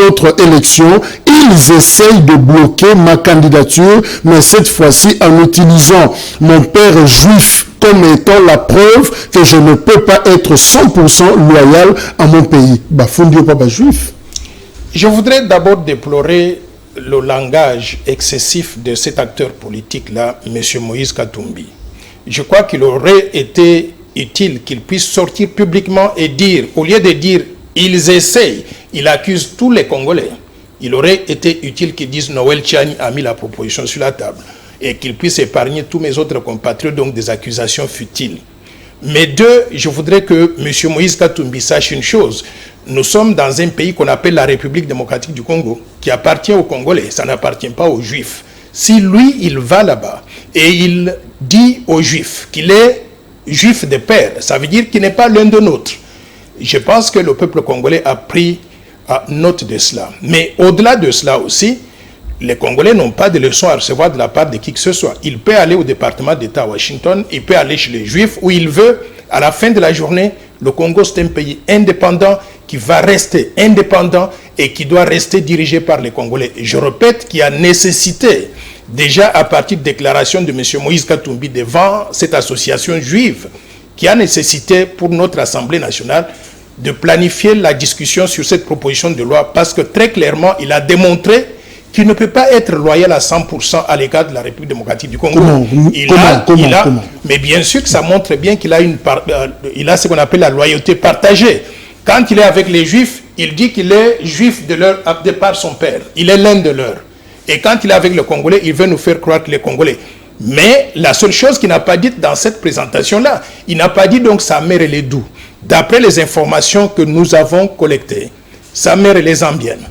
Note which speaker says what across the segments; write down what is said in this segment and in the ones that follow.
Speaker 1: autre élection, ils essayent de bloquer ma candidature, mais cette fois-ci en utilisant mon père juif comme étant la preuve que je ne peux pas être 100% loyal à mon pays. Bafundi pas juif.
Speaker 2: Je voudrais d'abord déplorer le langage excessif de cet acteur politique-là, M. Moïse Katumbi. Je crois qu'il aurait été utile qu'il puisse sortir publiquement et dire, au lieu de dire « ils essayent », il accuse tous les Congolais. Il aurait été utile qu'il dise « Noël Tchani a mis la proposition sur la table » et qu'il puisse épargner tous mes autres compatriotes donc des accusations futiles. Mais deux, je voudrais que M. Moïse Katumbi sache une chose. Nous sommes dans un pays qu'on appelle la République démocratique du Congo, qui appartient aux Congolais, ça n'appartient pas aux Juifs. Si lui, il va là-bas et il dit aux Juifs qu'il est Juif de père, ça veut dire qu'il n'est pas l'un de nôtres. Je pense que le peuple congolais a pris note de cela. Mais au-delà de cela aussi, les Congolais n'ont pas de leçons à recevoir de la part de qui que ce soit. Il peut aller au département d'État à Washington, il peut aller chez les Juifs où il veut. À la fin de la journée, le Congo, c'est un pays indépendant qui va rester indépendant et qui doit rester dirigé par les Congolais. Et je répète qu'il y a nécessité, déjà à partir de déclaration de M. Moïse Katumbi devant cette association juive, qui a nécessité pour notre Assemblée nationale de planifier la discussion sur cette proposition de loi parce que très clairement, il a démontré qu'il ne peut pas être loyal à 100% à l'égard de la République démocratique du Congo. Comment? Mais bien sûr que ça montre bien qu'il a, il a ce qu'on appelle la loyauté partagée. Quand il est avec les Juifs, il dit qu'il est Juif de par son père. Il est l'un de leurs. Et quand il est avec les Congolais, il veut nous faire croire que les Congolais. Mais la seule chose qu'il n'a pas dite dans cette présentation-là, il n'a pas dit donc sa mère elle est d'où. D'après les informations que nous avons collectées, sa mère elle est zambienne.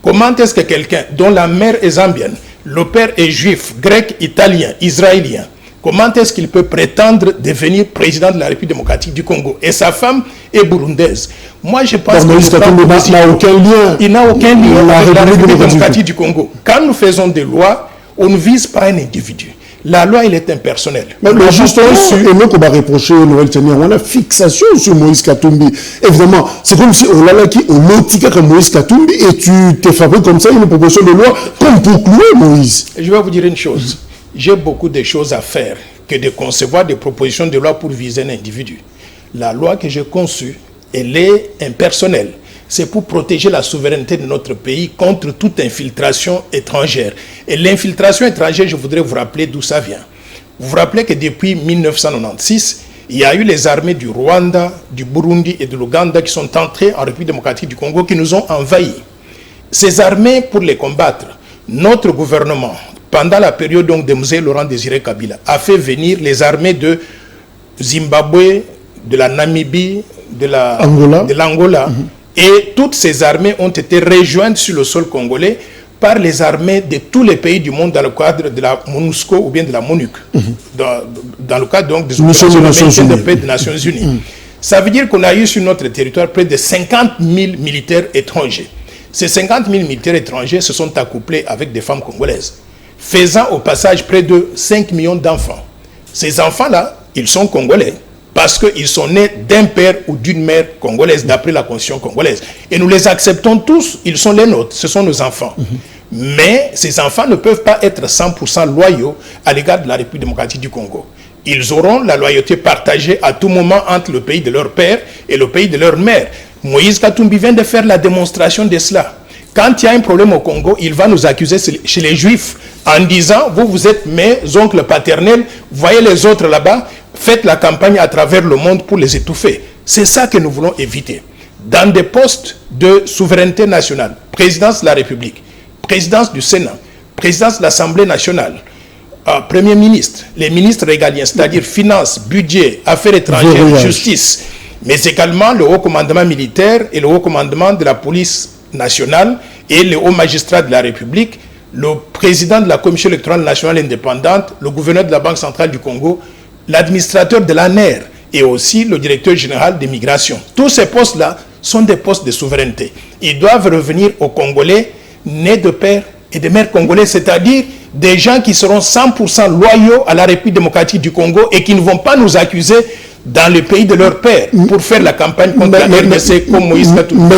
Speaker 2: Comment est-ce que quelqu'un dont la mère est zambienne, le père est juif, grec, italien, israélien, comment est-ce qu'il peut prétendre devenir président de la République démocratique du Congo? Et sa femme est burundaise. Moi, je pense
Speaker 1: qu'il n'a aucun lien.
Speaker 2: Il n'a aucun lien avec la République démocratique du Congo. Quand nous faisons des lois, on ne vise pas un individu. La loi, elle est impersonnelle.
Speaker 1: Mais justement, et nous, on va reprocher Noël Tchani, on a fixation sur Moïse Katumbi. Évidemment, c'est comme si on a qui on notique comme Moïse Katumbi et tu t'es fabriqué comme ça une proposition de loi comme pour clouer Moïse.
Speaker 2: Je vais vous dire une chose. J'ai beaucoup de choses à faire que de concevoir des propositions de loi pour viser un individu. La loi que j'ai conçue, elle est impersonnelle. C'est pour protéger la souveraineté de notre pays contre toute infiltration étrangère. Et l'infiltration étrangère, je voudrais vous rappeler d'où ça vient. Vous vous rappelez que depuis 1996, il y a eu les armées du Rwanda, du Burundi et de l'Ouganda qui sont entrées en République démocratique du Congo, qui nous ont envahis. Ces armées, pour les combattre, notre gouvernement, pendant la période donc de M. Laurent Désiré Kabila, a fait venir les armées de Zimbabwe, de la Namibie, de l'Angola. Et toutes ces armées ont été rejointes sur le sol congolais par les armées de tous les pays du monde dans le cadre de la MONUSCO ou bien de la MONUC, dans le cadre donc des opérations de paix des Nations Unies. Ça veut dire qu'on a eu sur notre territoire près de 50 000 militaires étrangers. Ces 50 000 militaires étrangers se sont accouplés avec des femmes congolaises, faisant au passage près de 5 millions d'enfants. Ces enfants-là, ils sont congolais, parce qu'ils sont nés d'un père ou d'une mère congolaise, d'après la constitution congolaise. Et nous les acceptons tous, ils sont les nôtres, ce sont nos enfants. Mais ces enfants ne peuvent pas être 100% loyaux à l'égard de la République démocratique du Congo. Ils auront la loyauté partagée à tout moment entre le pays de leur père et le pays de leur mère. Moïse Katumbi vient de faire la démonstration de cela. Quand il y a un problème au Congo, il va nous accuser chez les Juifs en disant, vous êtes mes oncles paternels, voyez les autres là-bas, faites la campagne à travers le monde pour les étouffer. C'est ça que nous voulons éviter. Dans des postes de souveraineté nationale, présidence de la République, présidence du Sénat, présidence de l'Assemblée nationale, Premier ministre, les ministres régaliens, c'est-à-dire finances, budget, affaires étrangères, justice, mais également le haut commandement militaire et le haut commandement de la police nationale et le haut magistrat de la République, le président de la Commission électorale nationale indépendante, le gouverneur de la Banque centrale du Congo, l'administrateur de l'ANER et aussi le directeur général des migrations. Tous ces postes-là sont des postes de souveraineté. Ils doivent revenir aux Congolais nés de père et de mère congolais, c'est-à-dire des gens qui seront 100% loyaux à la République démocratique du Congo et qui ne vont pas nous accuser dans le pays de leur père pour faire la campagne contre la RDC comme Moïse Katumbi.